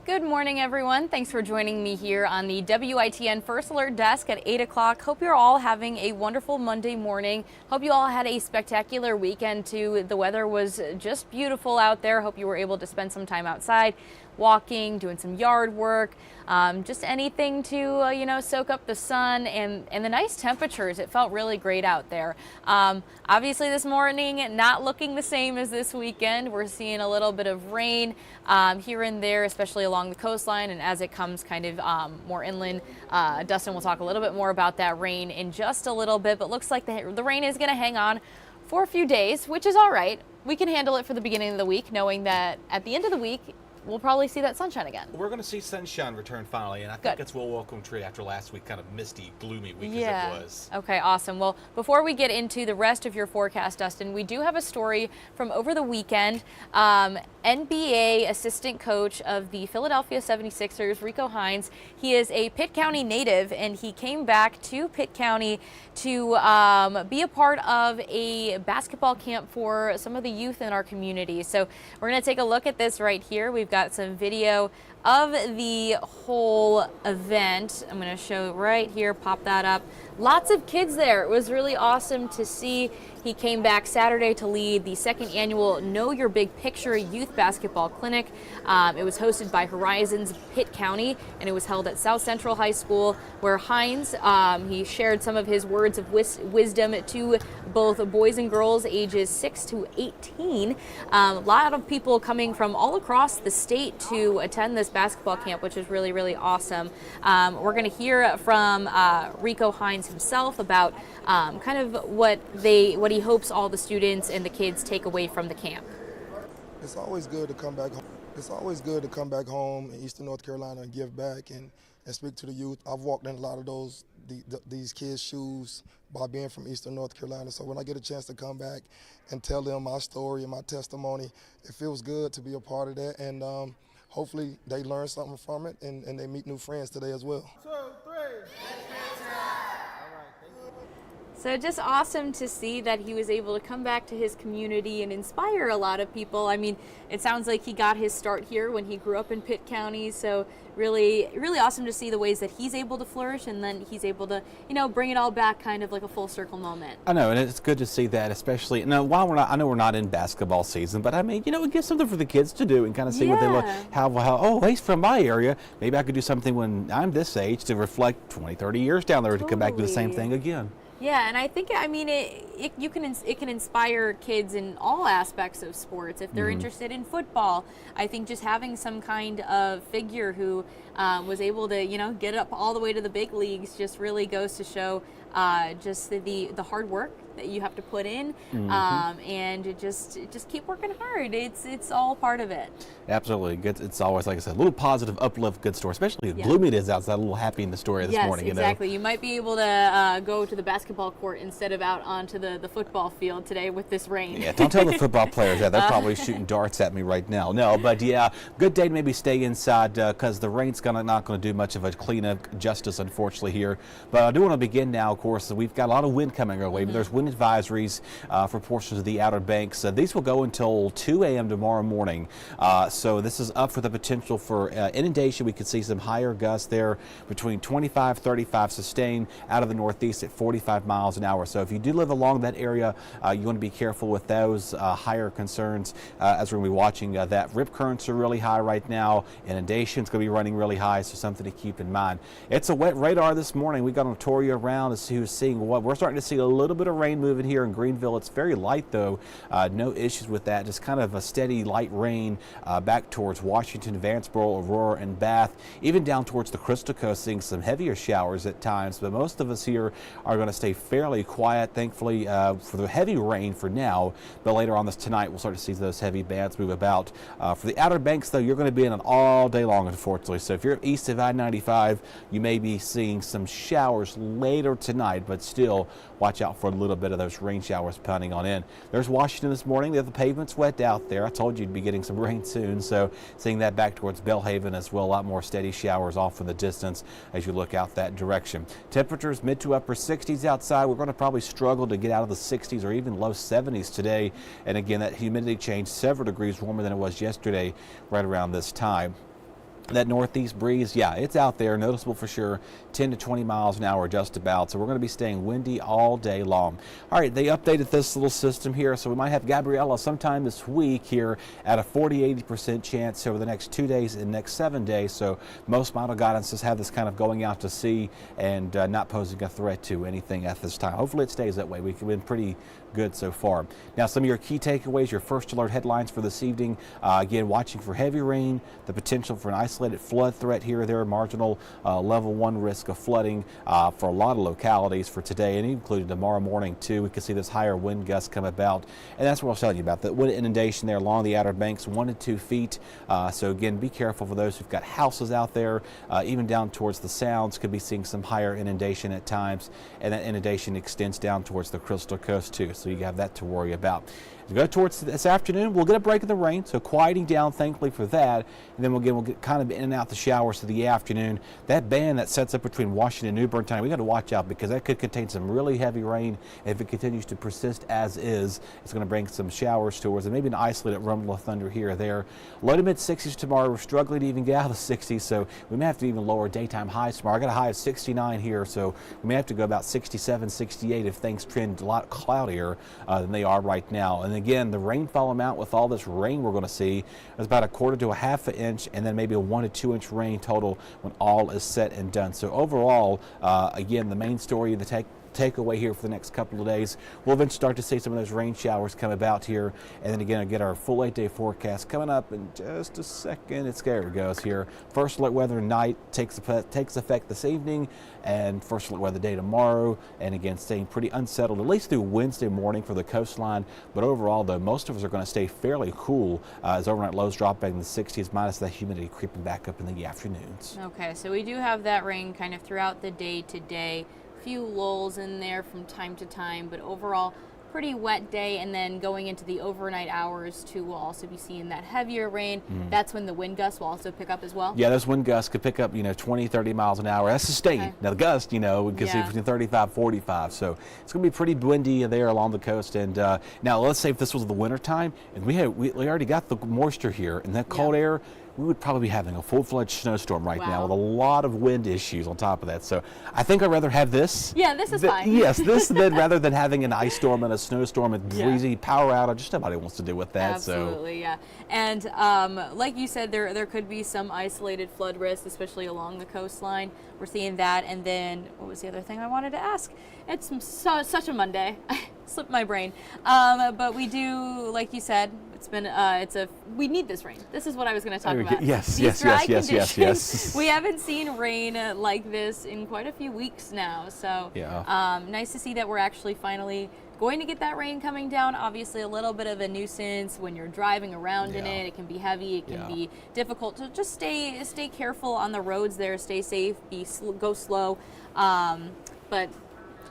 Good morning, everyone. Thanks for joining me here on the WITN First Alert Desk at 8 o'clock. Hope you're all having a wonderful Monday morning. Hope you all had a spectacular weekend, too. The weather was just beautiful out there. Hope you were able to spend some time outside, walking, doing some yard work, just anything to, soak up the sun and the nice temperatures. It felt really great out there. Obviously, this morning, not looking the same as this weekend. We're seeing a little bit of rain here and there, especially along the coastline, and as it comes kind of more inland. Dustin will talk a little bit more about that rain in just a little bit, but looks like the rain is going to hang on for a few days, which is all right. We can handle it for the beginning of the week, knowing that at the end of the week, we'll probably see that sunshine again. We're going to see sunshine return finally, and I think it's a welcome treat after last week, kind of misty, gloomy week as it was. Okay, awesome. Well, before we get into the rest of your forecast, Dustin, we do have a story from over the weekend. NBA assistant coach of the Philadelphia 76ers, Rico Hines, he is a Pitt County native, and he came back to Pitt County to be a part of a basketball camp for some of the youth in our community. So we're going to take a look at this right here. We've got some video of the whole event. I'm going to show right here, pop that up. Lots of kids there. It was really awesome to see. He came back Saturday to lead the second annual Know Your Big Picture Youth Basketball Clinic. It was hosted by Horizons Pitt County, and it was held at South Central High School, where Hines, he shared some of his words of wisdom to both boys and girls ages 6 to 18. A lot of people coming from all across the state to attend this basketball camp, which is really, really awesome. We're going to hear from Rico Hines himself about kind of what he hopes all the students and the kids take away from the camp. It's always good to come back home. It's always good to come back home in Eastern North Carolina and give back and speak to the youth. I've walked in a lot of these kids' shoes by being from Eastern North Carolina. So when I get a chance to come back and tell them my story and my testimony, it feels good to be a part of that. And hopefully they learn something from it and they meet new friends today as well. 2, 3. So just awesome to see that he was able to come back to his community and inspire a lot of people. I mean, it sounds like he got his start here when he grew up in Pitt County. So really, really awesome to see the ways that he's able to flourish, and then he's able to, bring it all back kind of like a full circle moment. I know, and it's good to see that, especially now while I know we're not in basketball season, but I mean, it gives something for the kids to do and kind of see what they look, oh, he's from my area. Maybe I could do something when I'm this age to reflect 20, 30 years down there to come back to the same thing again. Yeah, and I think, it can inspire kids in all aspects of sports. If they're interested in football, I think just having some kind of figure who was able to, get up all the way to the big leagues just really goes to show just the hard work that you have to put in, and just keep working hard. It's all part of it. Absolutely. Good. It's always, like I said, a little positive, uplift, good story, especially as gloomy it is outside, a little happy in the story this morning. Yes, exactly. You might be able to go to the basketball court instead of out onto the football field today with this rain. Yeah, don't tell the football players that. They're probably shooting darts at me right now. No, but yeah, good day to maybe stay inside because the rain's not going to do much of a cleanup justice, unfortunately, here. But I do want to begin now, of course. We've got a lot of wind coming our way, but there's wind advisories for portions of the Outer Banks. These will go until 2 a.m. tomorrow morning. So this is up for the potential for inundation. We could see some higher gusts there between 25, 35 sustained out of the northeast at 45 miles an hour. So if you do live along that area, you want to be careful with those higher concerns as we're going to be watching that. Rip currents are really high right now. Inundation's going to be running really high, so something to keep in mind. It's a wet radar this morning. We got on Toria around to see who's seeing what. We're starting to see a little bit of rain moving here in Greenville. It's very light though. No issues with that. Just kind of a steady light rain back towards Washington, Vanceboro, Aurora, and Bath. Even down towards the Crystal Coast, seeing some heavier showers at times. But most of us here are going to stay fairly quiet, thankfully, for the heavy rain for now. But later on tonight, we'll start to see those heavy bands move about. For the Outer Banks, though, you're going to be in it all day long, unfortunately. So if you're east of I-95, you may be seeing some showers later tonight, but still watch out for a little bit of those rain showers pounding on in. There's Washington this morning. The pavement's wet out there. I told you you'd be getting some rain soon, so seeing that back towards Belhaven as well. A lot more steady showers off in the distance as you look out that direction. Temperatures mid to upper 60s outside. We're going to probably struggle to get out of the 60s or even low 70s today. And again, that humidity change several degrees warmer than it was yesterday right around this time. That northeast breeze, yeah, it's out there, noticeable for sure, 10 to 20 miles an hour just about. So we're going to be staying windy all day long. All right, they updated this little system here, so we might have Gabriella sometime this week here at a 40-80% chance over the next 2 days and next 7 days. So most model guidances have this kind of going out to sea and not posing a threat to anything at this time. Hopefully it stays that way. We've been pretty good so far. Now, some of your key takeaways, your first alert headlines for this evening. Again, watching for heavy rain, the potential for an isolated flood threat here or there, marginal level 1 risk of flooding for a lot of localities for today and including tomorrow morning too. We can see this higher wind gust come about, and that's what I was telling you about, the wind inundation there along the outer banks, 1 to 2 feet. So again, be careful for those who've got houses out there, even down towards the sounds, could be seeing some higher inundation at times, and that inundation extends down towards the Crystal Coast too. So you have that to worry about. As we go towards this afternoon, we'll get a break in the rain, so quieting down thankfully for that, and then we'll get kind of in and out the showers to the afternoon. That band that sets up between Washington and New Bern tonight, we got to watch out because that could contain some really heavy rain. If it continues to persist as is, it's going to bring some showers towards and maybe an isolated rumble of thunder here or there. Low to mid 60s tomorrow. We're struggling to even get out of the 60s, so we may have to even lower daytime highs tomorrow. I got a high of 69 here, so we may have to go about 67, 68 if things trend a lot cloudier than they are right now. And again, the rainfall amount with all this rain we're going to see is about 1/4 to 1/2 inch, and then maybe a 1 to 2 inch rain total when all is said and done. So overall, again, the main story, the takeaway here for the next couple of days, we'll eventually start to see some of those rain showers come about here, and then again, I'll get our full 8-day forecast coming up in just a second. There it goes here. First alert weather night takes effect this evening, and first alert weather day tomorrow, and again, staying pretty unsettled at least through Wednesday morning for the coastline. But overall, though, most of us are going to stay fairly cool as overnight lows drop back in the 60s, minus the humidity creeping back up in the afternoons. Okay, so we do have that rain kind of throughout the day today. Few lulls in there from time to time, but overall pretty wet day. And then going into the overnight hours too, we'll also be seeing that heavier rain. That's when the wind gusts will also pick up as well. Yeah, those wind gusts could pick up 20, 30 miles an hour. That's sustained. Okay. Now the gust, we can see between 35, 45. So it's going to be pretty windy there along the coast. And now let's say if this was the winter time and we already got the moisture here and that cold air, we would probably be having a full-fledged snowstorm right now with a lot of wind issues on top of that. So I think I'd rather have this. Yeah, this is fine. Yes, this rather than having an ice storm and a snowstorm and breezy power outage. Just nobody wants to deal with that. Absolutely, yeah. And like you said, there could be some isolated flood risk, especially along the coastline. We're seeing that. And then what was the other thing I wanted to ask? It's such a Monday. Slipped my brain. But we do, like you said, we need this rain. This is what I was going to talk about. Yes. We haven't seen rain like this in quite a few weeks now. So nice to see that we're actually finally going to get that rain coming down. Obviously a little bit of a nuisance when you're driving around in it. It can be heavy. It can be difficult. So just stay careful on the roads there. Stay safe. Go slow. But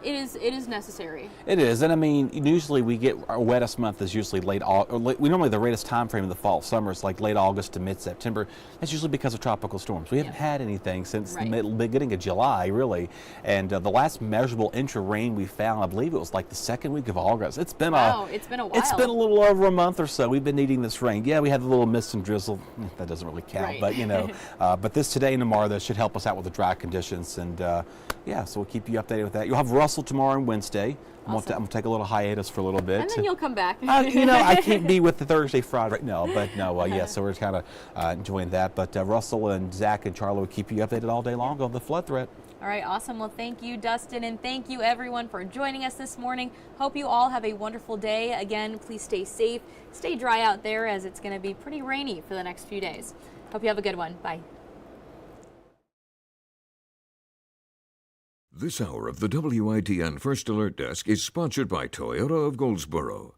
it is necessary. It is, and I mean, usually we get our wettest month is usually late August. We normally the latest time frame of the fall summer is like late August to mid-September. That's usually because of tropical storms. We haven't had anything since the beginning of July, really. And the last measurable inch of rain we found, I believe it was like the second week of August. It's been it's been a while. It's been a little over a month or so. We've been needing this rain. Yeah, we had a little mist and drizzle. That doesn't really count, but but this today and tomorrow that should help us out with the dry conditions. And so we'll keep you updated with that. You'll have Russell tomorrow and Wednesday. I'm going to take a little hiatus for a little bit. And then you'll come back. I can't be with the Thursday, Friday right now, but so we're kind of enjoying that. But Russell and Zach and Charlie will keep you updated all day long on the flood threat. All right, awesome. Well, thank you, Dustin, and thank you, everyone, for joining us this morning. Hope you all have a wonderful day. Again, please stay safe, stay dry out there, as it's going to be pretty rainy for the next few days. Hope you have a good one. Bye. This hour of the WITN First Alert Desk is sponsored by Toyota of Goldsboro.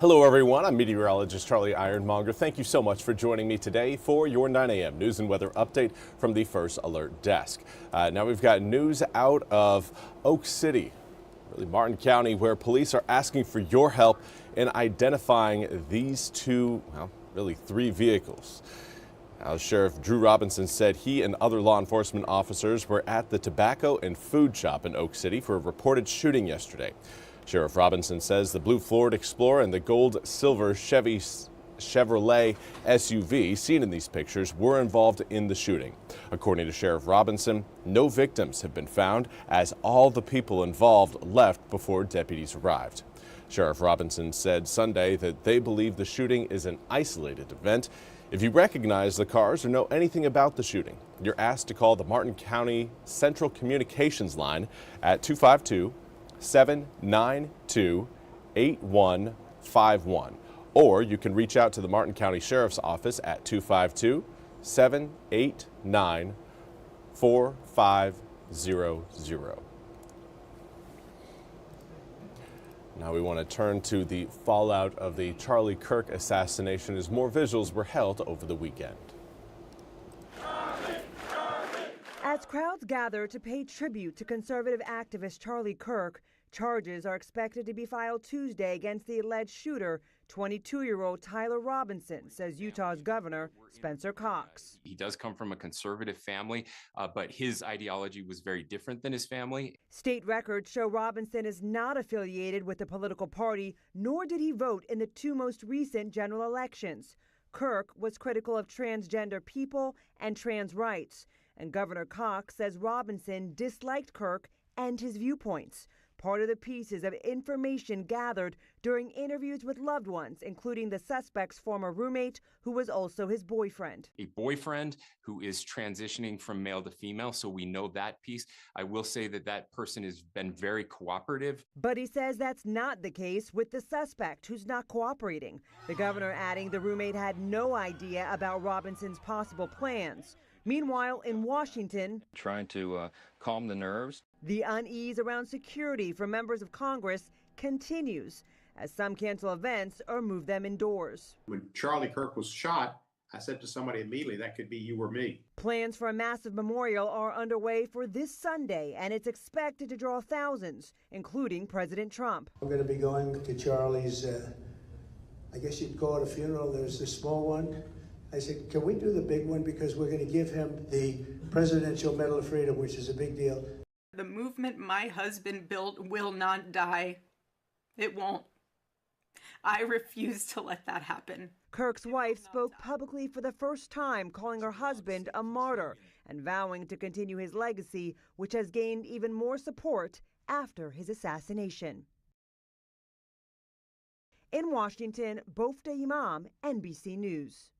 Hello everyone, I'm meteorologist Charlie Ironmonger. Thank you so much for joining me today for your 9 a.m. news and weather update from the First Alert Desk. Now we've got news out of Oak City, really Martin County, where police are asking for your help in identifying these three vehicles. Now, Sheriff Drew Robinson said he and other law enforcement officers were at the tobacco and food shop in Oak City for a reported shooting yesterday. Sheriff Robinson says the blue Ford Explorer and the gold-silver Chevrolet SUV seen in these pictures were involved in the shooting. According to Sheriff Robinson, no victims have been found as all the people involved left before deputies arrived. Sheriff Robinson said Sunday that they believe the shooting is an isolated event. If you recognize the cars or know anything about the shooting, you're asked to call the Martin County Central Communications line at 252-792-8151. Or you can reach out to the Martin County Sheriff's Office at 252-789-4500. Now we want to turn to the fallout of the Charlie Kirk assassination as more visuals were held over the weekend. As crowds gather to pay tribute to conservative activist Charlie Kirk, charges are expected to be filed Tuesday against the alleged shooter, 22-year-old Tyler Robinson, says Utah's Governor Spencer Cox. He does come from a conservative family, but his ideology was very different than his family. State records show Robinson is not affiliated with a political party, nor did he vote in the two most recent general elections. Kirk was critical of transgender people and trans rights, and Governor Cox says Robinson disliked Kirk and his viewpoints. Part of the pieces of information gathered during interviews with loved ones, including the suspect's former roommate, who was also his boyfriend. A boyfriend who is transitioning from male to female, so we know that piece. I will say that that person has been very cooperative. But he says that's not the case with the suspect, who's not cooperating. The governor adding the roommate had no idea about Robinson's possible plans. Meanwhile, in Washington, trying to calm the nerves. The unease around security for members of Congress continues as some cancel events or move them indoors. When Charlie Kirk was shot, I said to somebody immediately, that could be you or me. Plans for a massive memorial are underway for this Sunday, and it's expected to draw thousands, including President Trump. I'm going to be going to Charlie's, I guess you'd call it a funeral. There's the small one. I said, can we do the big one? Because we're going to give him the Presidential Medal of Freedom, which is a big deal. The movement my husband built will not die. It won't. I refuse to let that happen. Kirk's wife spoke publicly for the first time, calling her husband a martyr and vowing to continue his legacy, which has gained even more support after his assassination. In Washington, Bofta Imam, NBC News.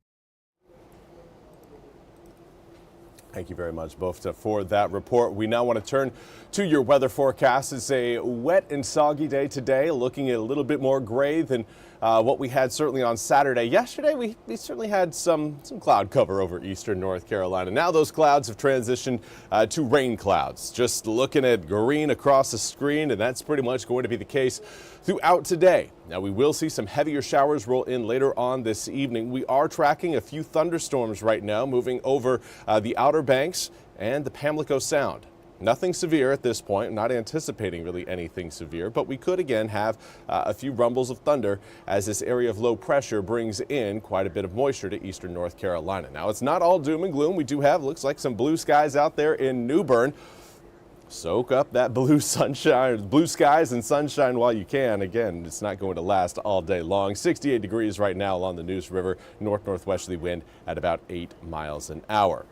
Thank you very much, Bofta, for that report. We now want to turn to your weather forecast. It's a wet and soggy day today, looking at a little bit more gray than what we had certainly on Saturday. Yesterday, we certainly had some cloud cover over eastern North Carolina. Now those clouds have transitioned to rain clouds. Just looking at green across the screen, and that's pretty much going to be the case throughout today. Now we will see some heavier showers roll in later on this evening. We are tracking a few thunderstorms right now moving over the Outer Banks and the Pamlico Sound. Nothing severe at this point. I'm not anticipating really anything severe, but we could again have a few rumbles of thunder as this area of low pressure brings in quite a bit of moisture to eastern North Carolina. Now it's not all doom and gloom. We do have, looks like, some blue skies out there in New Bern. Soak up that blue sunshine, blue skies and sunshine while you can. Again, it's not going to last all day long. 68 degrees right now along the Neuse River, northwesterly wind at about 8 miles an hour.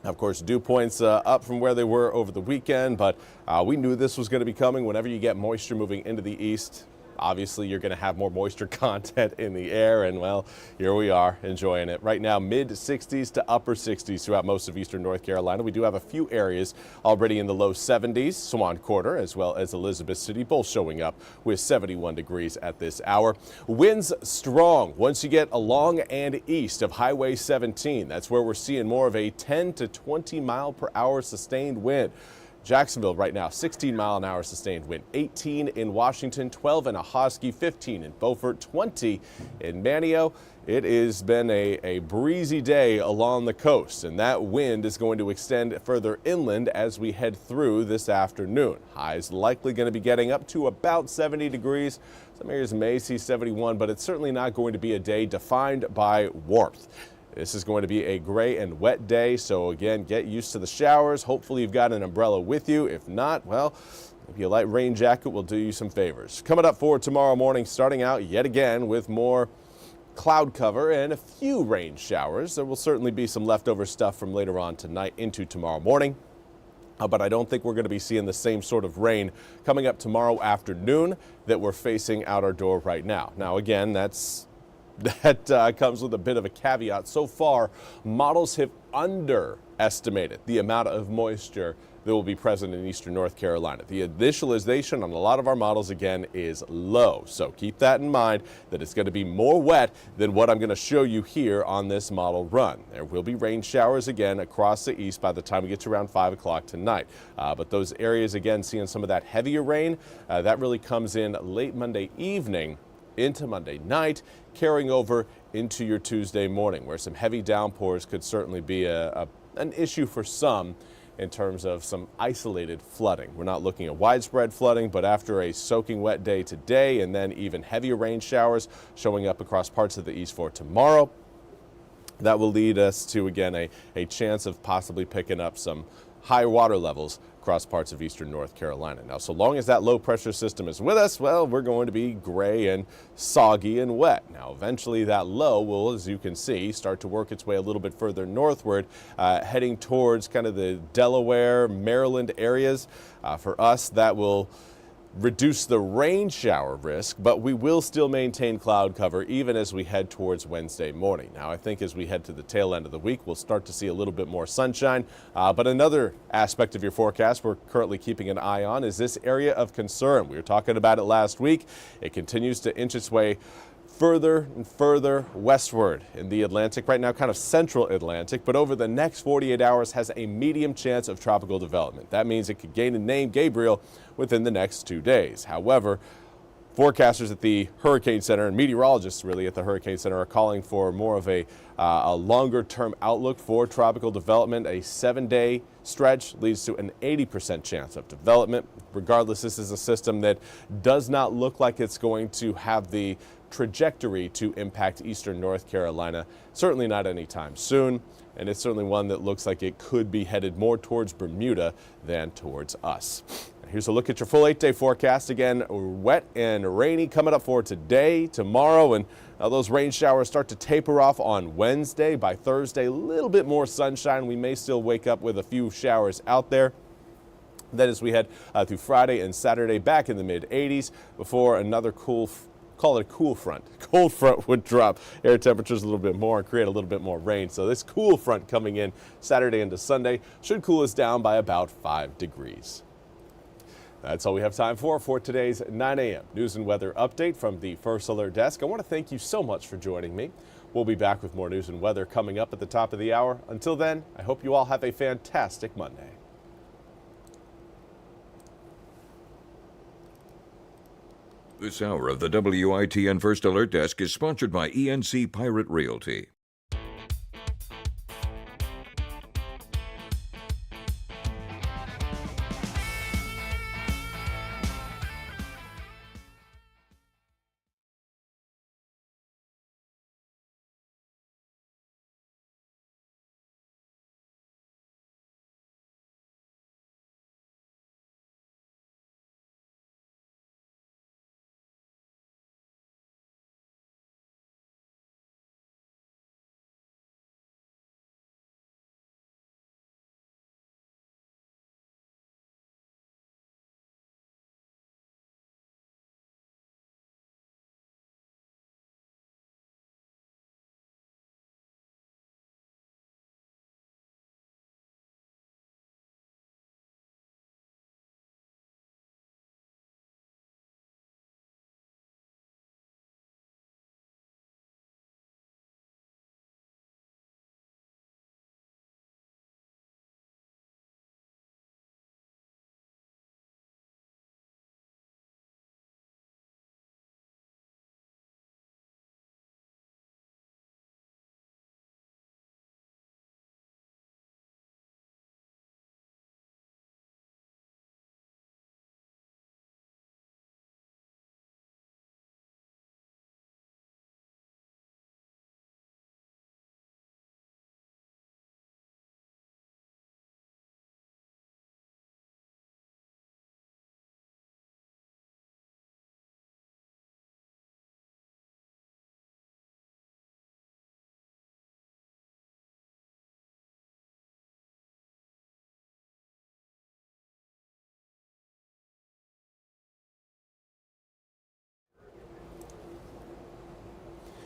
Of course, dew points up from where they were over the weekend, but we knew this was going to be coming. Whenever you get moisture moving into the east, obviously you're going to have more moisture content in the air, and well, here we are enjoying it. Right now, mid 60s to upper 60s throughout most of eastern North Carolina. We do have a few areas already in the low 70s. Swan Quarter as well as Elizabeth City both showing up with 71 degrees at this hour. Winds strong once you get along and east of Highway 17. That's where we're seeing more of a 10 to 20 mile per hour sustained wind. Jacksonville right now, 16-mile-an-hour sustained wind, 18 in Washington, 12 in Ahoskie, 15 in Beaufort, 20 in Manteo. It has been a breezy day along the coast, and that wind is going to extend further inland as we head through this afternoon. Highs likely going to be getting up to about 70 degrees. Some areas may see 71, but it's certainly not going to be a day defined by warmth. This is going to be a gray and wet day, so again, get used to the showers. Hopefully you've got an umbrella with you. If not, well, maybe a light rain jacket will do you some favors. Coming up for tomorrow morning, starting out yet again with more cloud cover and a few rain showers. There will certainly be some leftover stuff from later on tonight into tomorrow morning. But I don't think we're going to be seeing the same sort of rain coming up tomorrow afternoon that we're facing out our door right now. Now, again, that comes with a bit of a caveat. So far, models have underestimated the amount of moisture that will be present in eastern North Carolina. The initialization on a lot of our models, again, is low. So keep that in mind, that it's going to be more wet than what I'm going to show you here on this model run. There will be rain showers again across the east by the time we get to around 5 o'clock tonight. But those areas, again, seeing some of that heavier rain, that really comes in late Monday evening into Monday night, carrying over into your Tuesday morning, where some heavy downpours could certainly be an issue for some in terms of some isolated flooding. We're not looking at widespread flooding, but after a soaking wet day today and then even heavier rain showers showing up across parts of the east for tomorrow, that will lead us to, again, a chance of possibly picking up some high water levels across parts of eastern North Carolina. Now, so long as that low pressure system is with us, well, we're going to be gray and soggy and wet. Now, eventually that low will, as you can see, start to work its way a little bit further northward, heading towards kind of the Delaware, Maryland areas. For us, that will reduce the rain shower risk, but we will still maintain cloud cover even as we head towards Wednesday morning. Now, I think as we head to the tail end of the week, we'll start to see a little bit more sunshine. But another aspect of your forecast we're currently keeping an eye on is this area of concern. We were talking about it last week. It continues to inch its way further and further westward in the Atlantic, right now kind of central Atlantic, but over the next 48 hours has a medium chance of tropical development. That means it could gain a name, Gabriel, within the next 2 days. However, forecasters at the Hurricane Center and meteorologists really at the Hurricane Center are calling for more of a longer term outlook for tropical development. A 7-day stretch leads to an 80% chance of development. Regardless, this is a system that does not look like it's going to have the trajectory to impact eastern North Carolina, certainly not anytime soon, and it's certainly one that looks like it could be headed more towards Bermuda than towards us. Here's a look at your full 8-day forecast. Again, wet and rainy coming up for today, tomorrow, and those rain showers start to taper off on Wednesday. By Thursday, a little bit more sunshine. We may still wake up with a few showers out there. Then as we head through Friday and Saturday, back in the mid-80s before another call it a cool front. Cold front would drop air temperatures a little bit more and create a little bit more rain. So this cool front coming in Saturday into Sunday should cool us down by about 5 degrees. That's all we have time for today's 9 a.m. news and weather update from the First Alert Desk. I want to thank you so much for joining me. We'll be back with more news and weather coming up at the top of the hour. Until then, I hope you all have a fantastic Monday. This hour of the WITN First Alert Desk is sponsored by ENC Pirate Realty.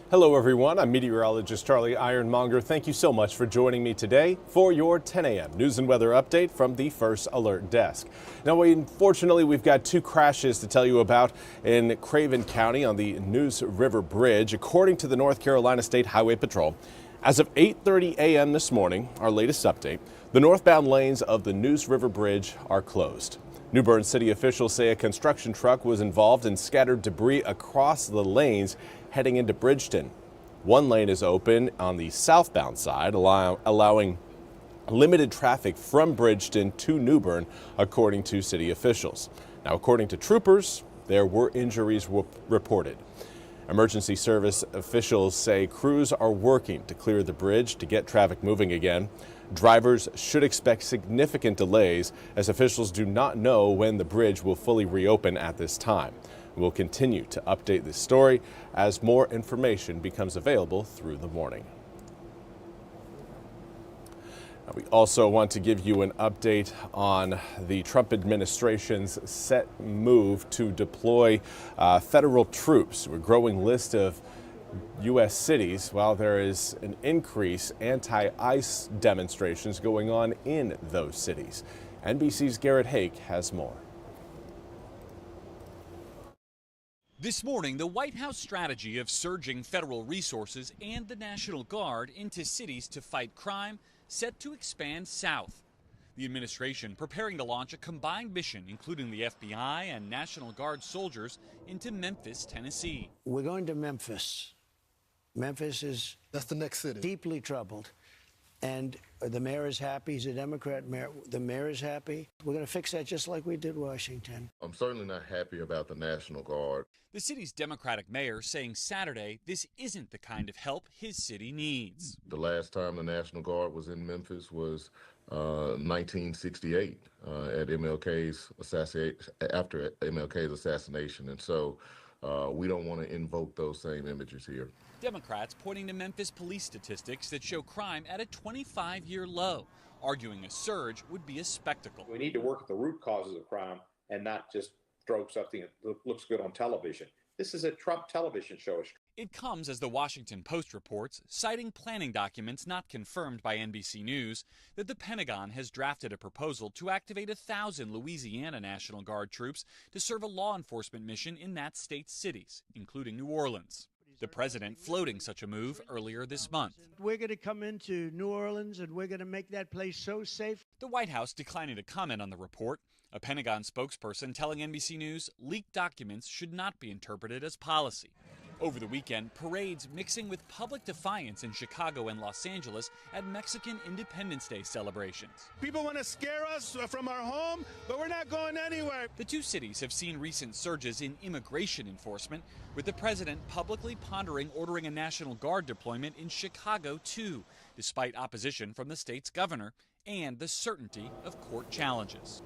Hello everyone, I'm meteorologist Charlie Ironmonger. Thank you so much for joining me today for your 10 a.m. news and weather update from the First Alert Desk. Now, unfortunately, we've got two crashes to tell you about in Craven County on the Neuse River Bridge. According to the North Carolina State Highway Patrol, as of 8:30 a.m. this morning, our latest update, the northbound lanes of the Neuse River Bridge are closed. New Bern city officials say a construction truck was involved and scattered debris across the lanes heading into Bridgeton. One lane is open on the southbound side, allowing limited traffic from Bridgeton to New Bern, according to city officials. Now, according to troopers, there were injuries reported. Emergency service officials say crews are working to clear the bridge to get traffic moving again. Drivers should expect significant delays as officials do not know when the bridge will fully reopen at this time. We'll continue to update this story as more information becomes available through the morning. Now, we also want to give you an update on the Trump administration's set move to deploy federal troops. A growing list of U.S. cities, while there is an increase anti-ICE demonstrations going on in those cities. NBC's Garrett Hake has more. This morning, the White House strategy of surging federal resources and the National Guard into cities to fight crime set to expand south. The administration preparing to launch a combined mission, including the FBI and National Guard soldiers, into Memphis, Tennessee. We're going to Memphis. Memphis is That's the next city. deeply troubled. And the mayor is happy. He's a Democrat mayor. The mayor is happy. We're going to fix that just like we did Washington. I'm certainly not happy about the National Guard. The city's Democratic mayor saying Saturday this isn't the kind of help his city needs. The last time the National Guard was in Memphis was 1968 at MLK's after MLK's assassination. And so we don't want to invoke those same images here. Democrats pointing to Memphis police statistics that show crime at a 25-year low, arguing a surge would be a spectacle. We need to work at the root causes of crime and not just throw something that looks good on television. This is a Trump television show. It comes as the Washington Post reports, citing planning documents not confirmed by NBC News, that the Pentagon has drafted a proposal to activate 1,000 Louisiana National Guard troops to serve a law enforcement mission in that state's cities, including New Orleans. The president floating such a move earlier this month. We're going to come into New Orleans and we're going to make that place so safe. The White House declining to comment on the report. A Pentagon spokesperson telling NBC News leaked documents should not be interpreted as policy. Over the weekend, parades mixing with public defiance in Chicago and Los Angeles at Mexican Independence Day celebrations. People want to scare us from our home, but we're not going anywhere. The two cities have seen recent surges in immigration enforcement, with the president publicly pondering ordering a National Guard deployment in Chicago, too, despite opposition from the state's governor and the certainty of court challenges.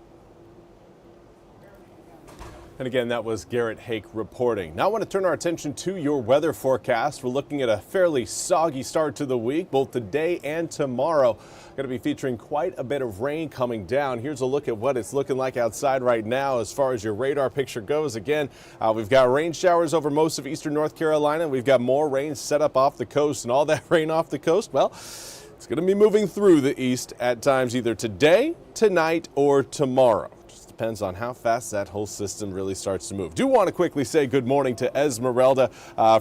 And again, that was Garrett Hake reporting. Now I want to turn our attention to your weather forecast. We're looking at a fairly soggy start to the week, both today and tomorrow. Going to be featuring quite a bit of rain coming down. Here's a look at what it's looking like outside right now as far as your radar picture goes. Again, we've got rain showers over most of eastern North Carolina. We've got more rain set up off the coast, and all that rain off the coast, well, it's going to be moving through the east at times either today, tonight, or tomorrow. Depends on how fast that whole system really starts to move. Do want to quickly say good morning to Esmeralda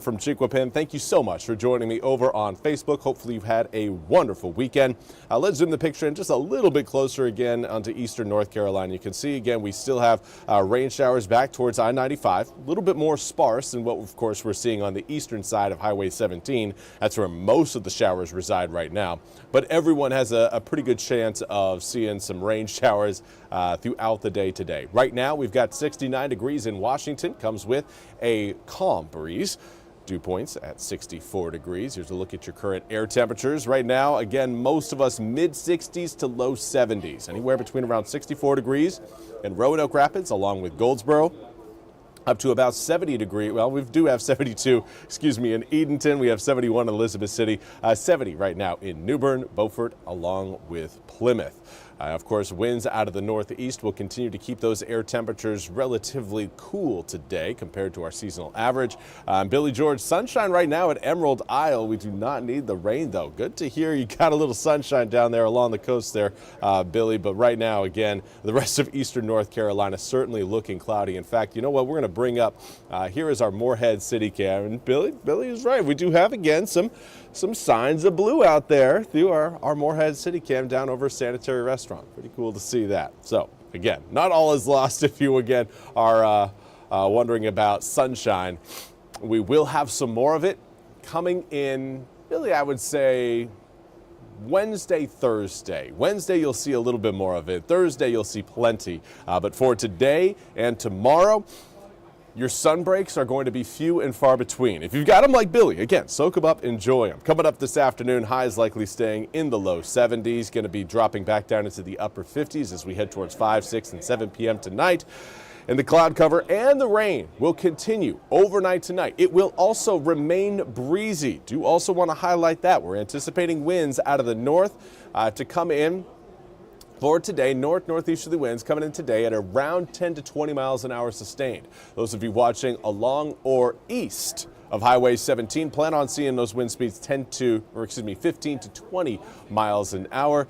from Chiquapin. Thank you so much for joining me over on Facebook. Hopefully you've had a wonderful weekend. Let's zoom the picture in just a little bit closer again onto eastern North Carolina. You can see again we still have rain showers back towards I-95. A little bit more sparse than what of course we're seeing on the eastern side of Highway 17. That's where most of the showers reside right now. But everyone has a pretty good chance of seeing some rain showers throughout the day today. Right now we've got 69 degrees in Washington, comes with a calm breeze. Dew points at 64 degrees. Here's a look at your current air temperatures. Right now, again, most of us mid 60s to low 70s, anywhere between around 64 degrees in Roanoke Rapids along with Goldsboro. up to about 70 degrees. Well, we do have 72, in Edenton. We have 71 in Elizabeth City, 70 right now in New Bern, Beaufort, along with Plymouth. Of course, winds out of the northeast will continue to keep those air temperatures relatively cool today compared to our seasonal average. Billy George, sunshine right now at Emerald Isle. We do not need the rain, though. Good to hear you got a little sunshine down there along the coast there, Billy. But right now, again, the rest of eastern North Carolina certainly looking cloudy. In fact, you know what? We're going to bring up, here is our Morehead City cam. And Billy is right. We do have, again, some signs of blue out there through our Morehead City cam down over Sanitary Restaurant. Pretty cool to see that. So, again, not all is lost if you, again, are wondering about sunshine. We will have some more of it coming in, really, I would say, Wednesday, Thursday. Wednesday, you'll see a little bit more of it. Thursday, you'll see plenty. But for today and tomorrow, your sun breaks are going to be few and far between. If you've got them like Billy, again, soak them up, enjoy them. Coming up this afternoon, highs likely staying in the low 70s, going to be dropping back down into the upper 50s as we head towards 5, 6, and 7 p.m. tonight. And the cloud cover and the rain will continue overnight tonight. It will also remain breezy. Do also want to highlight that. We're anticipating winds out of the north to come in for today. Northeasterly winds coming in today at around 10 to 20 miles an hour sustained. Those of you watching along or east of Highway 17 plan on seeing those wind speeds 15 to 20 miles an hour.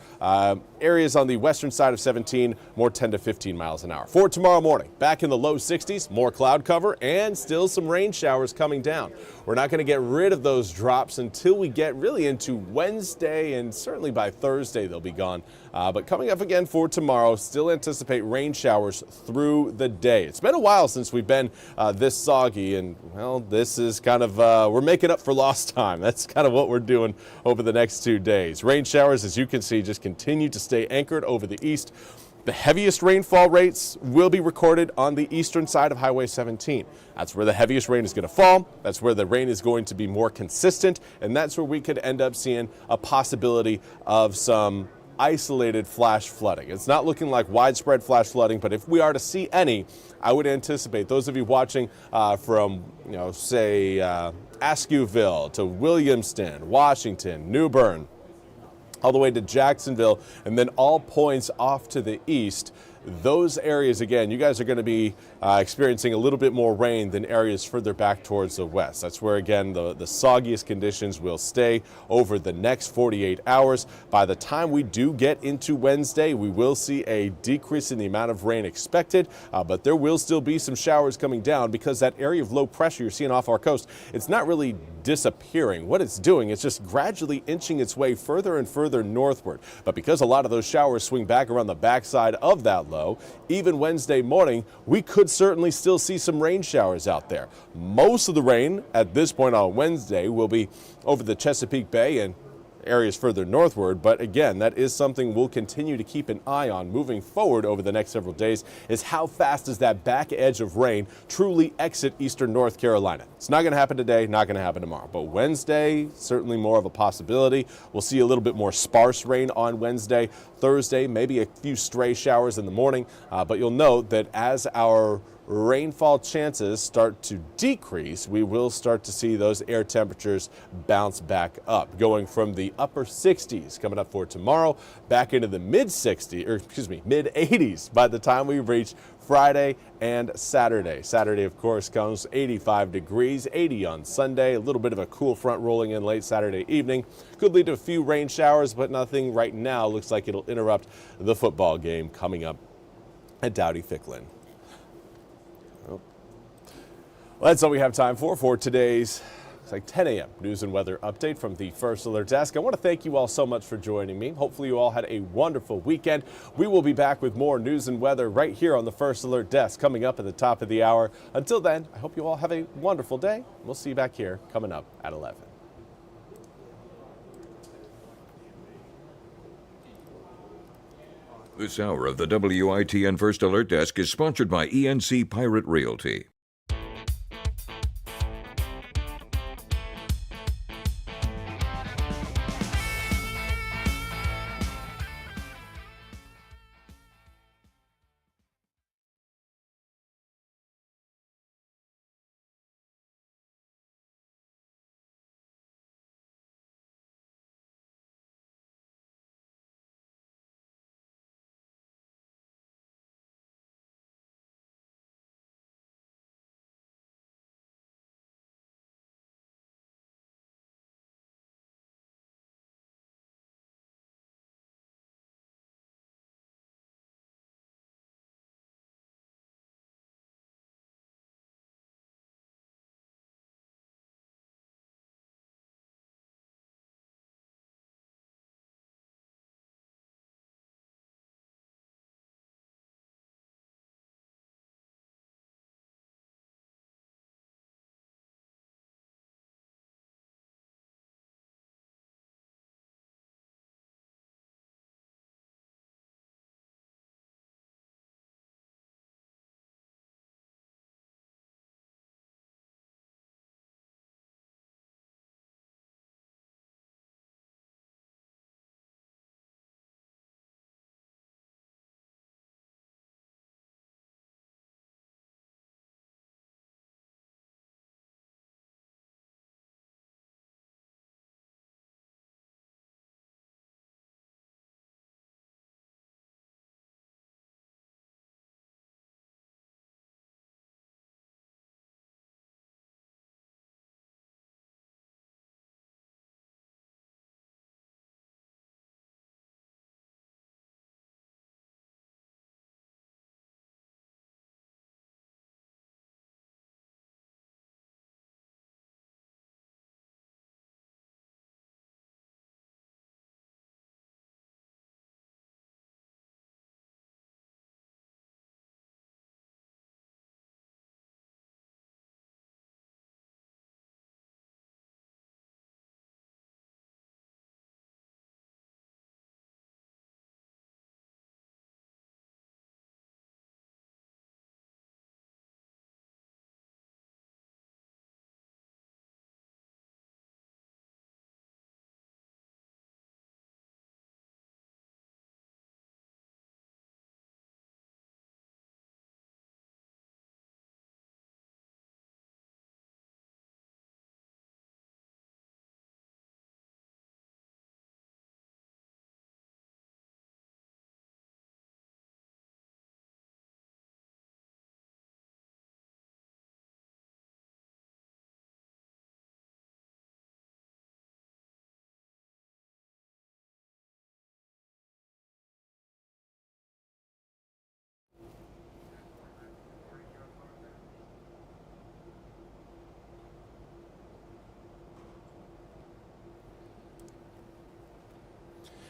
Areas on the western side of 17, more 10 to 15 miles an hour. For tomorrow morning, back in the low 60s, more cloud cover and still some rain showers coming down. We're not going to get rid of those drops until we get really into Wednesday, and certainly by Thursday they'll be gone. But coming up again for tomorrow, still anticipate rain showers through the day. It's been a while since we've been this soggy, and well, this is kind of, we're making up for lost time. That's kind of what we're doing over the next 2 days. Rain showers, as you can see, just continue to stay anchored over the east. The heaviest rainfall rates will be recorded on the eastern side of Highway 17. That's where the heaviest rain is going to fall. That's where the rain is going to be more consistent. And that's where we could end up seeing a possibility of some isolated flash flooding. It's not looking like widespread flash flooding, but if we are to see any, I would anticipate those of you watching from, say, Askew-ville to Williamston, Washington, New Bern, all the way to Jacksonville, and then all points off to the east. Those areas, again, you guys are going to be experiencing a little bit more rain than areas further back towards the west. That's where, again, the soggiest conditions will stay over the next 48 hours. By the time we do get into Wednesday, we will see a decrease in the amount of rain expected, but there will still be some showers coming down because that area of low pressure you're seeing off our coast, it's not really disappearing. What it's doing is just gradually inching its way further and further northward. But because a lot of those showers swing back around the backside of that low, even Wednesday morning, we could certainly still see some rain showers out there. Most of the rain at this point on Wednesday will be over the Chesapeake Bay and areas further northward, but again, that is something we'll continue to keep an eye on moving forward over the next several days, is how fast does that back edge of rain truly exit eastern North Carolina. It's not going to happen today, not going to happen tomorrow, but Wednesday, certainly more of a possibility. We'll see a little bit more sparse rain on Wednesday. Thursday, maybe a few stray showers in the morning, but you'll note that as our rainfall chances start to decrease, we will start to see those air temperatures bounce back up, going from the upper 60s coming up for tomorrow back into the mid 80s by the time we reach Friday and Saturday. Saturday, of course, comes 85 degrees, 80 on Sunday. A little bit of a cool front rolling in late Saturday evening. Could lead to a few rain showers, but nothing right now. Looks like it'll interrupt the football game coming up at Dowdy-Ficklin. Well, that's all we have time for today's 10 a.m. news and weather update from the First Alert Desk. I want to thank you all so much for joining me. Hopefully you all had a wonderful weekend. We will be back with more news and weather right here on the First Alert Desk coming up at the top of the hour. Until then, I hope you all have a wonderful day. We'll see you back here coming up at 11. This hour of the WITN First Alert Desk is sponsored by ENC Pirate Realty.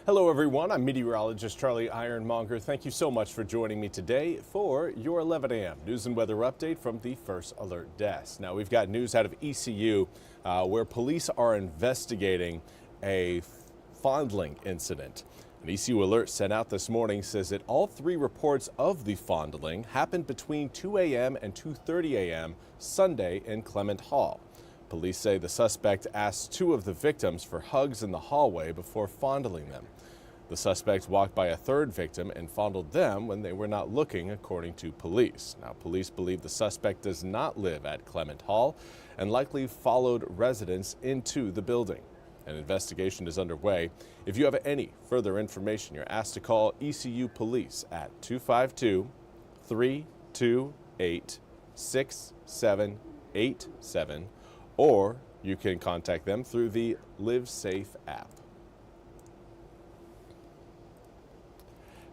Hello everyone, I'm meteorologist Charlie Ironmonger. Thank you so much for joining me today for your 11 a.m. news and weather update from the First Alert Desk. Now we've got news out of ECU where police are investigating a fondling incident. An ECU alert sent out this morning says that all 3 reports of the fondling happened between 2 a.m. and 2:30 a.m. Sunday in Clement Hall. Police say the suspect asked 2 of the victims for hugs in the hallway before fondling them. The suspect walked by a 3rd victim and fondled them when they were not looking, according to police. Now, police believe the suspect does not live at Clement Hall and likely followed residents into the building. An investigation is underway. If you have any further information, you're asked to call ECU Police at 252-328-6787, or you can contact them through the Live Safe app.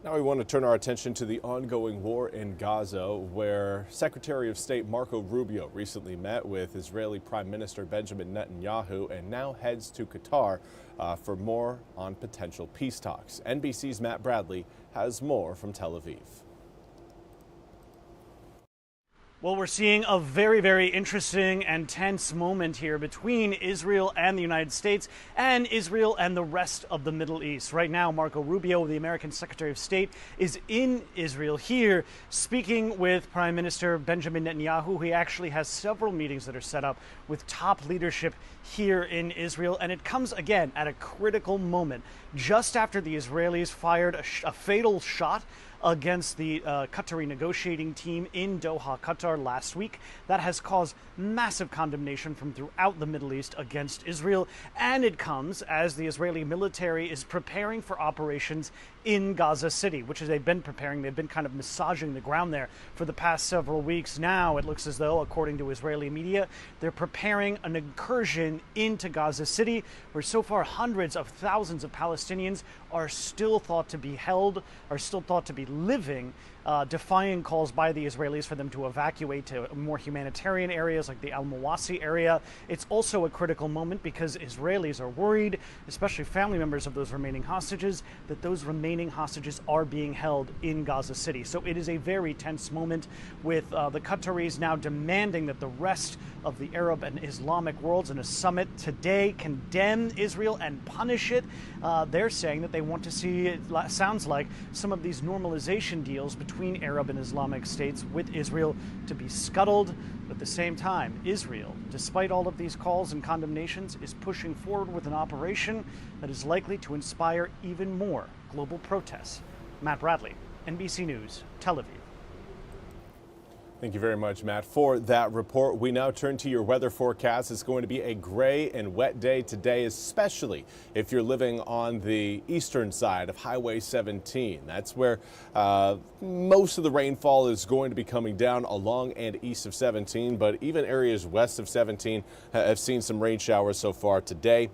Now we want to turn our attention to the ongoing war in Gaza, where Secretary of State Marco Rubio recently met with Israeli Prime Minister Benjamin Netanyahu and now heads to Qatar for more on potential peace talks. NBC's Matt Bradley has more from Tel Aviv. Well, we're seeing a very, very interesting and tense moment here between Israel and the United States and Israel and the rest of the Middle East. Right now, Marco Rubio, the American Secretary of State, is in Israel here speaking with Prime Minister Benjamin Netanyahu. He actually has several meetings that are set up with top leadership here in Israel, and it comes again at a critical moment just after the Israelis fired a fatal shot against the Qatari negotiating team in Doha, Qatar last week. That has caused massive condemnation from throughout the Middle East against Israel, and it comes as the Israeli military is preparing for operations in Gaza City, which is they've been preparing. They've been kind of massaging the ground there for the past several weeks. Now it looks as though, according to Israeli media, they're preparing an incursion into Gaza City, where so far hundreds of thousands of Palestinians are still thought to be held, are still thought to be living, defying calls by the Israelis for them to evacuate to more humanitarian areas like the Al-Mawasi area. It's also a critical moment because Israelis are worried, especially family members of those remaining hostages, that those remaining hostages are being held in Gaza City. So it is a very tense moment with the Qataris now demanding that the rest of the Arab and Islamic worlds in a summit today condemn Israel and punish it. They're saying that they want to see, it sounds like, some of these normalization deals between Arab and Islamic states with Israel to be scuttled. But at the same time, Israel, despite all of these calls and condemnations, is pushing forward with an operation that is likely to inspire even more global protests. Matt Bradley, NBC News, Tel Aviv. Thank you very much, Matt, for that report. We now turn to your weather forecast. It's going to be a gray and wet day today, especially if you're living on the eastern side of Highway 17. That's where most of the rainfall is going to be coming down along and east of 17, but even areas west of 17 have seen some rain showers so far today.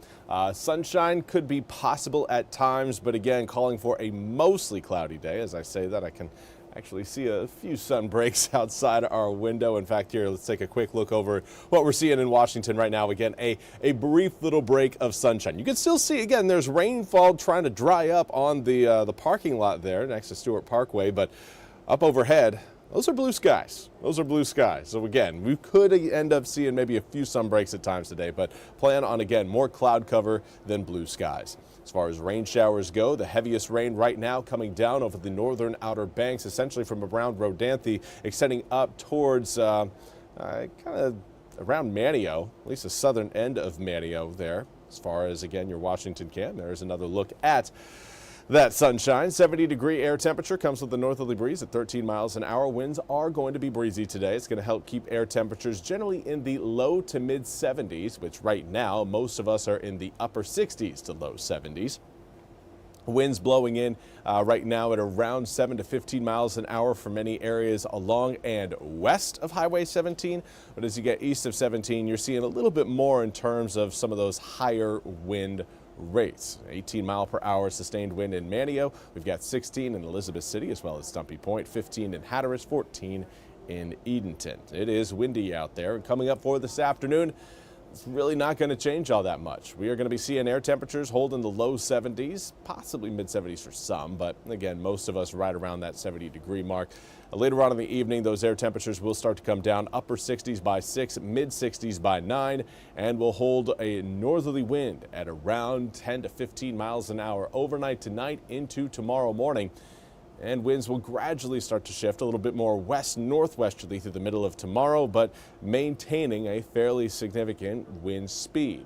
Sunshine could be possible at times, but again, calling for a mostly cloudy day. As I say that, I can actually see a few sun breaks outside our window. In fact, here, let's take a quick look over what we're seeing in Washington right now. Again, a brief little break of sunshine. You can still see, again, there's rainfall trying to dry up on the parking lot there next to Stewart Parkway, but up overhead, those are blue skies. Those are blue skies. So again, we could end up seeing maybe a few sun breaks at times today, but plan on, again, more cloud cover than blue skies. As far as rain showers go, the heaviest rain right now coming down over the northern Outer Banks, essentially from around Rodanthe, extending up towards kind of around Manteo, at least the southern end of Manteo there. As far as, again, your Washington cam, there's another look at that sunshine. 70-degree air temperature comes with a northerly breeze at 13 miles an hour. Winds are going to be breezy today. It's going to help keep air temperatures generally in the low to mid 70s, which right now most of us are in the upper 60s to low 70s. Winds blowing in right now at around 7 to 15 miles an hour for many areas along and west of Highway 17. But as you get east of 17, you're seeing a little bit more in terms of some of those higher wind rates. 18 mile per hour sustained wind in Manteo. We've got 16 in Elizabeth City as well as Stumpy Point, 15 in Hatteras, 14 in Edenton. It is windy out there. And coming up for this afternoon, it's really not going to change all that much. We are going to be seeing air temperatures hold in the low 70s, possibly mid 70s for some, but again, most of us right around that 70-degree mark. Later on in the evening, those air temperatures will start to come down, upper 60s by 6, mid 60s by 9, and will hold a northerly wind at around 10 to 15 miles an hour overnight tonight into tomorrow morning. And winds will gradually start to shift a little bit more west-northwesterly through the middle of tomorrow, but maintaining a fairly significant wind speed.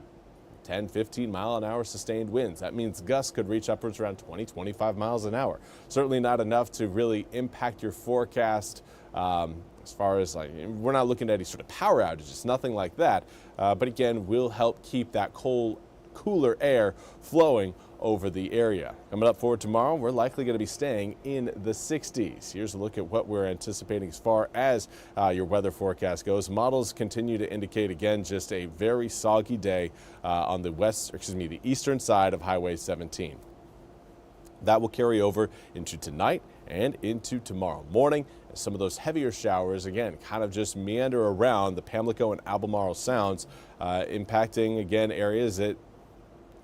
10, 15 mile an hour sustained winds. That means gusts could reach upwards around 20, 25 miles an hour. Certainly not enough to really impact your forecast as far as we're not looking at any sort of power outages, nothing like that. But again, will help keep that cooler air flowing over the area. Coming up for tomorrow, we're likely going to be staying in the 60s. Here's a look at what we're anticipating as far as your weather forecast goes. Models continue to indicate again just a very soggy day on the eastern side of Highway 17. That will carry over into tonight and into tomorrow morning. Some of those heavier showers, again, kind of just meander around the Pamlico and Albemarle Sounds, impacting, again, areas that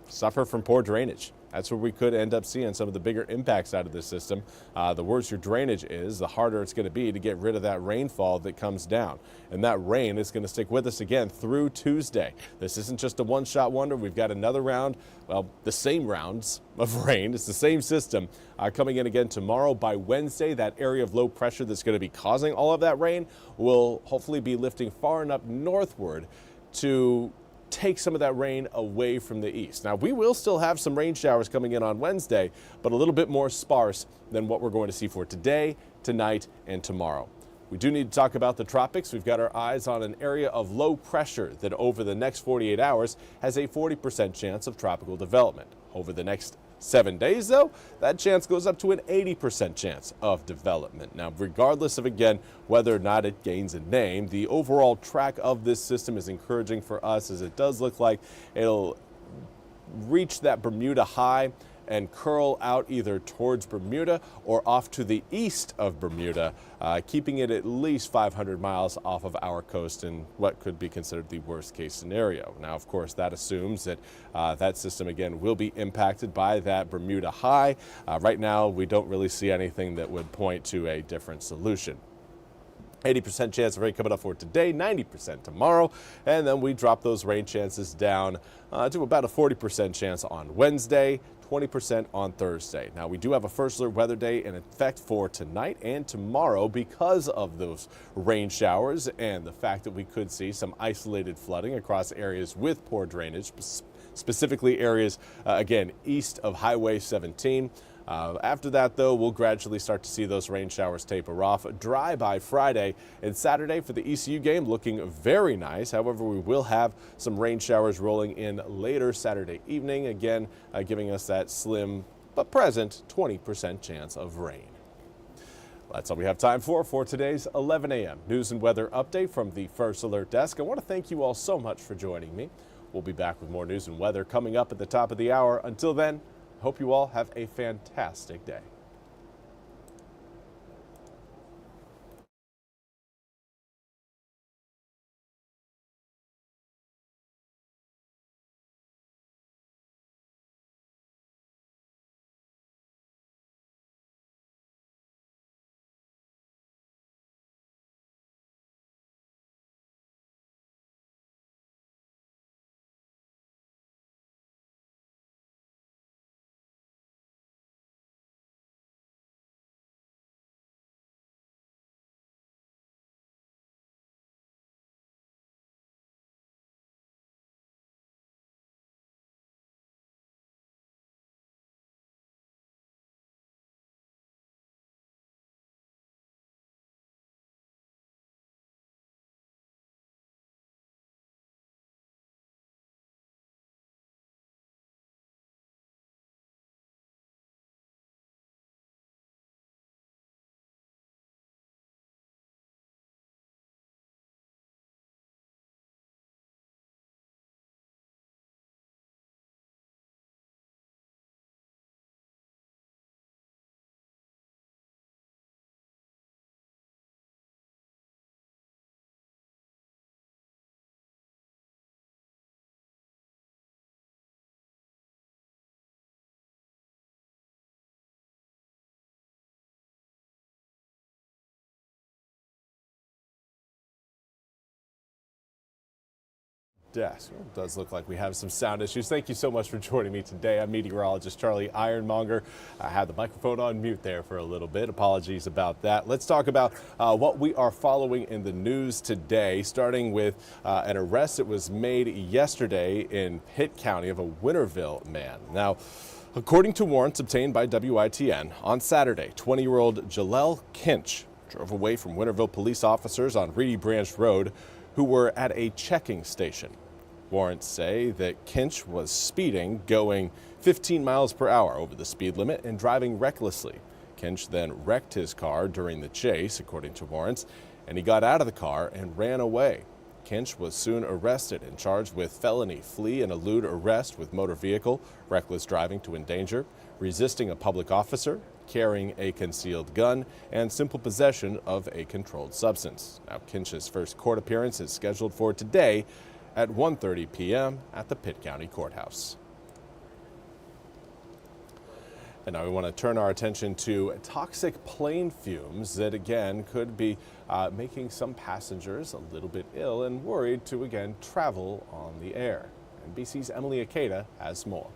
suffer from poor drainage. That's where we could end up seeing some of the bigger impacts out of this system. The worse your drainage is, the harder it's going to be to get rid of that rainfall that comes down. And that rain is going to stick with us again through Tuesday. This isn't just a one-shot wonder. We've got another round, well, the same rounds of rain. It's the same system coming in again tomorrow. By Wednesday, that area of low pressure that's going to be causing all of that rain will hopefully be lifting far enough northward to take some of that rain away from the east. Now, we will still have some rain showers coming in on Wednesday, but a little bit more sparse than what we're going to see for today, tonight, and tomorrow. We do need to talk about the tropics. We've got our eyes on an area of low pressure that over the next 48 hours has a 40% chance of tropical development. Over the next 7 days, though, that chance goes up to an 80% chance of development. Now, regardless of, again, whether or not it gains a name, the overall track of this system is encouraging for us, as it does look like it'll reach that Bermuda high and curl out either towards Bermuda or off to the east of Bermuda, keeping it at least 500 miles off of our coast in what could be considered the worst case scenario. Now, of course, that assumes that that system, again, will be impacted by that Bermuda high. Right now, we don't really see anything that would point to a different solution. 80% chance of rain coming up for today, 90% tomorrow, and then we drop those rain chances down to about a 40% chance on Wednesday, 20% on Thursday. Now, we do have a first alert weather day in effect for tonight and tomorrow because of those rain showers and the fact that we could see some isolated flooding across areas with poor drainage, specifically areas, again, east of Highway 17. After that, though, we'll gradually start to see those rain showers taper off. Dry by Friday and Saturday for the ECU game, looking very nice. However, we will have some rain showers rolling in later Saturday evening, again, giving us that slim but present 20% chance of rain. That's all we have time for today's 11 a.m. news and weather update from the First Alert Desk. I want to thank you all so much for joining me. We'll be back with more news and weather coming up at the top of the hour. Until then, hope you all have a fantastic day. desk. Well, it does look like we have some sound issues. Thank you so much for joining me today. I'm meteorologist Charlie Ironmonger. I had the microphone on mute there for a little bit. Apologies about that. Let's talk about what we are following in the news today, starting with an arrest that was made yesterday in Pitt County of a Winterville man. Now, according to warrants obtained by WITN, on Saturday, 20-year-old Jalel Kinch drove away from Winterville police officers on Reedy Branch Road who were at a checking station. Warrants say that Kinch was speeding, going 15 miles per hour over the speed limit and driving recklessly. Kinch then wrecked his car during the chase, according to warrants, and he got out of the car and ran away. Kinch was soon arrested and charged with felony flee and elude arrest with motor vehicle, reckless driving to endanger, resisting a public officer, carrying a concealed gun, and simple possession of a controlled substance. Now, Kinch's first court appearance is scheduled for today at 1:30 p.m. at the Pitt County Courthouse. And now we want to turn our attention to toxic plane fumes that again could be making some passengers a little bit ill and worried to again travel on the air. NBC's Emily Akeda has more.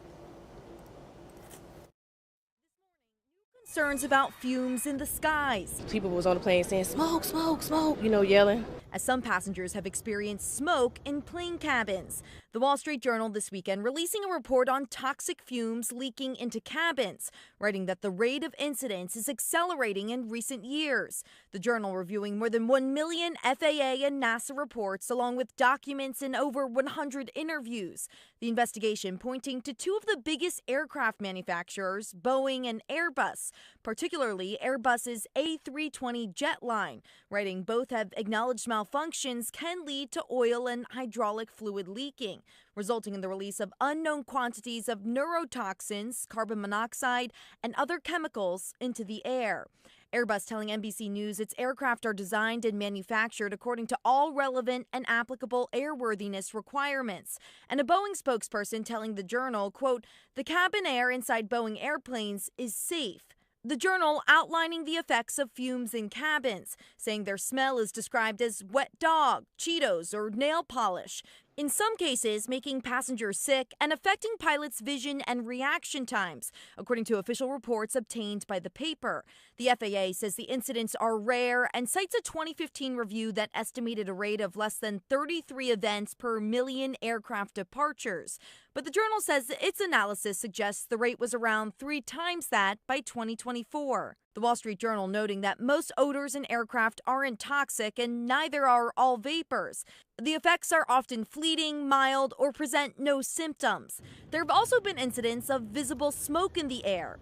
Concerns about fumes in the skies. People was on the plane saying, smoke, smoke, smoke, yelling. As some passengers have experienced smoke in plane cabins. The Wall Street Journal this weekend releasing a report on toxic fumes leaking into cabins, writing that the rate of incidents is accelerating in recent years. The Journal reviewing more than 1 million FAA and NASA reports, along with documents and over 100 interviews. The investigation pointing to two of the biggest aircraft manufacturers, Boeing and Airbus, particularly Airbus's A320 jet line, writing both have acknowledged malfunctions can lead to oil and hydraulic fluid leaking, resulting in the release of unknown quantities of neurotoxins, carbon monoxide, and other chemicals into the air. Airbus telling NBC News its aircraft are designed and manufactured according to all relevant and applicable airworthiness requirements. And a Boeing spokesperson telling the Journal, quote, "The cabin air inside Boeing airplanes is safe." The Journal outlining the effects of fumes in cabins, saying their smell is described as wet dog, Cheetos, or nail polish, in some cases making passengers sick and affecting pilots' vision and reaction times, according to official reports obtained by the paper. The FAA says the incidents are rare and cites a 2015 review that estimated a rate of less than 33 events per million aircraft departures. But the Journal says its analysis suggests the rate was around 3 times that by 2024. The Wall Street Journal noting that most odors in aircraft aren't toxic and neither are all vapors. The effects are often fleeting, mild, or present no symptoms. There have also been incidents of visible smoke in the air.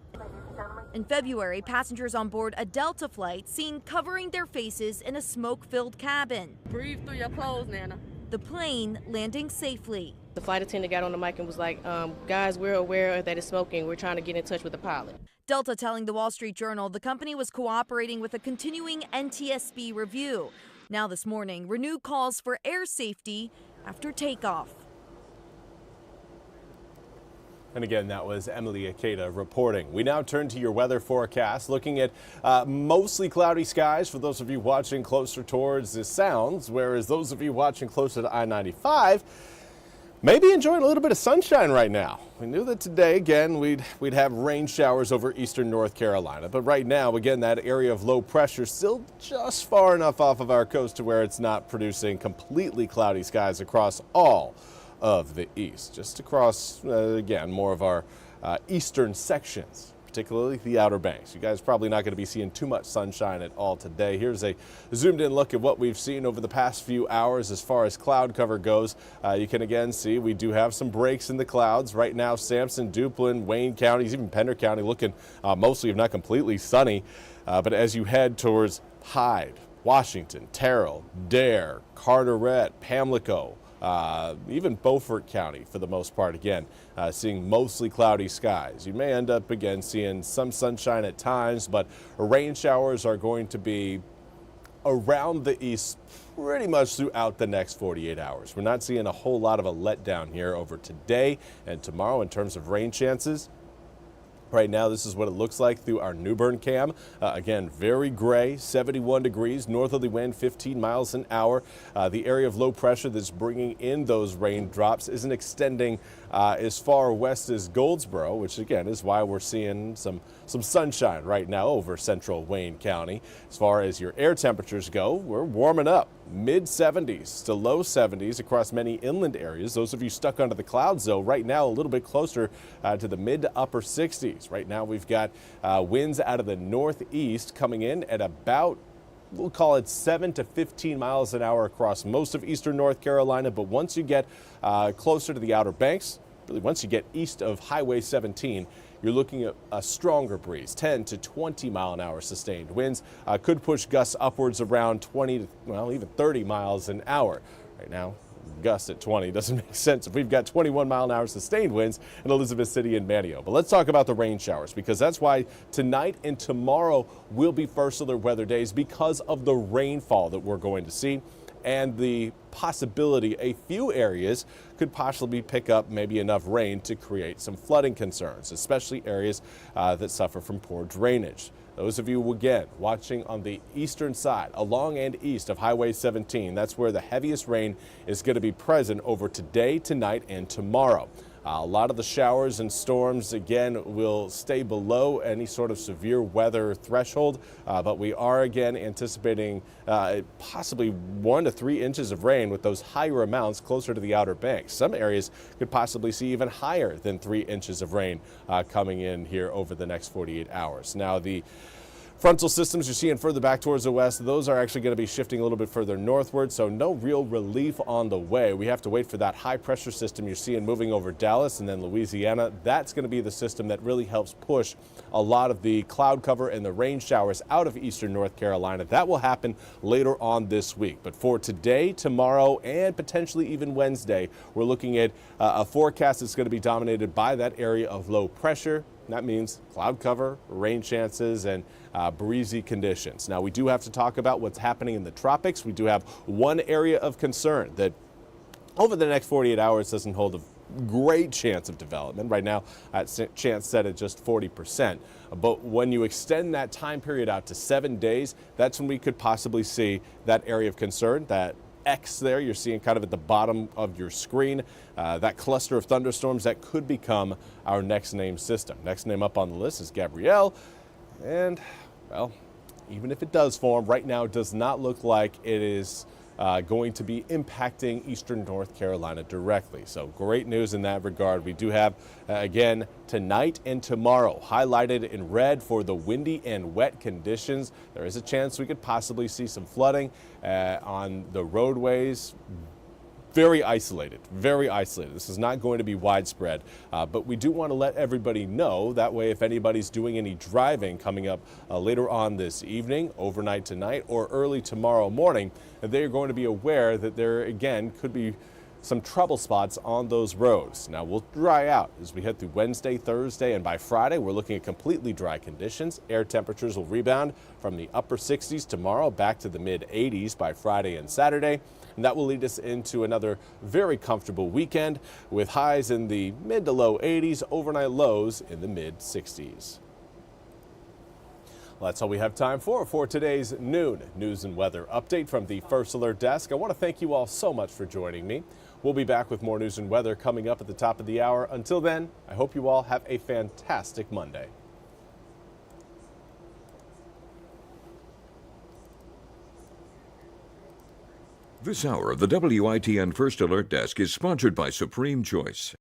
In February, passengers on board a Delta flight seen covering their faces in a smoke-filled cabin. Breathe through your clothes, Nana. The plane landing safely. The flight attendant got on the mic and was like, guys, we're aware that it's smoking. We're trying to get in touch with the pilot. Delta telling the Wall Street Journal the company was cooperating with a continuing NTSB review. Now this morning, renewed calls for air safety after takeoff. And again, that was Emily Akeda reporting. We now turn to your weather forecast, looking at mostly cloudy skies for those of you watching closer towards the Sounds, whereas those of you watching closer to I-95 may be enjoying a little bit of sunshine right now. We knew that today, again, we'd have rain showers over eastern North Carolina. But right now, again, that area of low pressure still just far enough off of our coast to where it's not producing completely cloudy skies across all of the east. Just across, again, more of our eastern sections, particularly the Outer Banks. You guys probably not going to be seeing too much sunshine at all today. Here's a zoomed in look at what we've seen over the past few hours as far as cloud cover goes. You can again see we do have some breaks in the clouds. Right now, Sampson, Duplin, Wayne counties, even Pender County looking mostly, if not completely, sunny. But as you head towards Hyde, Washington, Terrell, Dare, Carteret, Pamlico, even Beaufort County for the most part, again, seeing mostly cloudy skies. You may end up again seeing some sunshine at times, but rain showers are going to be around the east pretty much throughout the next 48 hours. We're not seeing a whole lot of a letdown here over today and tomorrow in terms of rain chances. Right now, this is what it looks like through our New Bern cam. Again, very gray, 71 degrees, northerly wind 15 miles an hour. The area of low pressure that's bringing in those raindrops isn't extending as far west as Goldsboro, which again is why we're seeing some sunshine right now over central Wayne County. As far as your air temperatures go, we're warming up. Mid 70s to low 70s across many inland areas. Those of you stuck under the clouds, though, right now a little bit closer to the mid to upper 60s. Right now we've got winds out of the northeast coming in at about, we'll call it 7 to 15 miles an hour across most of eastern North Carolina. But once you get closer to the Outer Banks, really once you get east of Highway 17, you're looking at a stronger breeze, 10 to 20 mile an hour sustained winds. Could push gusts upwards around 20 to, well, even 30 miles an hour. Right now, gusts at 20 doesn't make sense if we've got 21 mile an hour sustained winds in Elizabeth City and Manio. But let's talk about the rain showers, because that's why tonight and tomorrow will be first alert weather days, because of the rainfall that we're going to see and the possibility a few areas could possibly pick up maybe enough rain to create some flooding concerns, especially areas that suffer from poor drainage. Those of you, again, watching on the eastern side, along and east of Highway 17, that's where the heaviest rain is going to be present over today, tonight, and tomorrow. A lot of the showers and storms, again, will stay below any sort of severe weather threshold, but we are, again, anticipating possibly 1 to 3 inches of rain with those higher amounts closer to the Outer Banks. Some areas could possibly see even higher than 3 inches of rain coming in here over the next 48 hours. Now, the frontal systems you're seeing further back towards the west, those are actually going to be shifting a little bit further northward, so no real relief on the way. We have to wait for that high pressure system you're seeing moving over Dallas and then Louisiana. That's going to be the system that really helps push a lot of the cloud cover and the rain showers out of eastern North Carolina. That will happen later on this week. But for today, tomorrow, and potentially even Wednesday, we're looking at a forecast that's going to be dominated by that area of low pressure. That means cloud cover, rain chances, and breezy conditions. Now, we do have to talk about what's happening in the tropics. We do have one area of concern that over the next 48 hours doesn't hold a great chance of development. Right now, chance set at just 40%. But when you extend that time period out to 7 days, that's when we could possibly see that area of concern, that X there you're seeing kind of at the bottom of your screen, that cluster of thunderstorms that could become our next name system. Next name up on the list is Gabrielle, and well, even if it does form, right now it does not look like it is going to be impacting eastern North Carolina directly. So great news in that regard. We do have, again, tonight and tomorrow highlighted in red for the windy and wet conditions. There is a chance we could possibly see some flooding on the roadways. Very isolated, very isolated. This is not going to be widespread, but we do want to let everybody know. That way, if anybody's doing any driving coming up later on this evening, overnight tonight, or early tomorrow morning, they're going to be aware that there, again, could be some trouble spots on those roads. Now, we'll dry out as we head through Wednesday, Thursday, and by Friday, we're looking at completely dry conditions. Air temperatures will rebound from the upper 60s tomorrow back to the mid 80s by Friday and Saturday. And that will lead us into another very comfortable weekend with highs in the mid to low 80s, overnight lows in the mid 60s. Well, that's all we have time for today's noon news and weather update from the First Alert Desk. I want to thank you all so much for joining me. We'll be back with more news and weather coming up at the top of the hour. Until then, I hope you all have a fantastic Monday. This hour of the WITN First Alert Desk is sponsored by Supreme Choice.